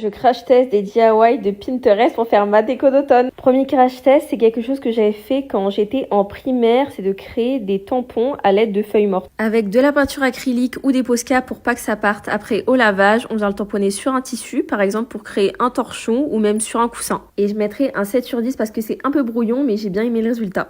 Je crash test des DIY de Pinterest pour faire ma déco d'automne. Premier crash test, c'est quelque chose que j'avais fait quand j'étais en primaire, c'est de créer des tampons à l'aide de feuilles mortes. Avec de la peinture acrylique ou des Posca pour pas que ça parte après au lavage, on vient le tamponner sur un tissu, par exemple pour créer un torchon ou même sur un coussin. Et je mettrai un 7 sur 10 parce que c'est un peu brouillon, mais j'ai bien aimé le résultat.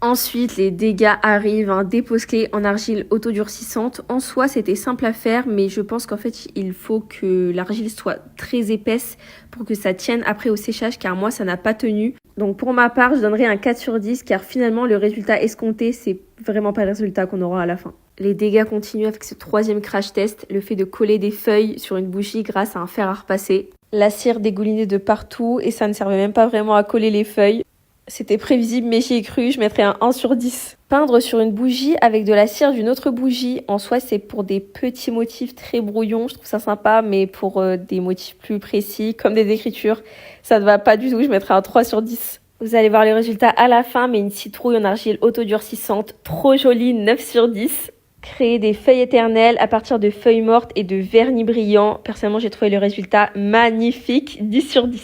Ensuite, les dégâts arrivent, des pose-clés en argile autodurcissante. En soi, c'était simple à faire, mais je pense qu'en fait, il faut que l'argile soit très épaisse pour que ça tienne après au séchage, car moi, ça n'a pas tenu. Donc pour ma part, je donnerai un 4 sur 10, car finalement, le résultat escompté, c'est vraiment pas le résultat qu'on aura à la fin. Les dégâts continuent avec ce troisième crash test, le fait de coller des feuilles sur une bougie grâce à un fer à repasser. La cire dégoulinait de partout et ça ne servait même pas vraiment à coller les feuilles. C'était prévisible, mais j'y ai cru, je mettrais un 1 sur 10. Peindre sur une bougie avec de la cire d'une autre bougie, en soi, c'est pour des petits motifs très brouillons, je trouve ça sympa, mais pour des motifs plus précis, comme des écritures, ça ne va pas du tout, je mettrais un 3 sur 10. Vous allez voir les résultats à la fin, mais une citrouille en argile autodurcissante, trop jolie, 9 sur 10. Créer des feuilles éternelles à partir de feuilles mortes et de vernis brillant. Personnellement, j'ai trouvé le résultat magnifique, 10 sur 10.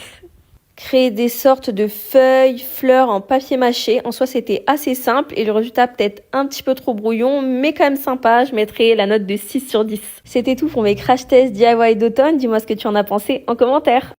Créer des sortes de feuilles, fleurs en papier mâché. En soi, c'était assez simple et le résultat peut-être un petit peu trop brouillon, mais quand même sympa. Je mettrai la note de 6 sur 10. C'était tout pour mes crash tests DIY d'automne. Dis-moi ce que tu en as pensé en commentaire.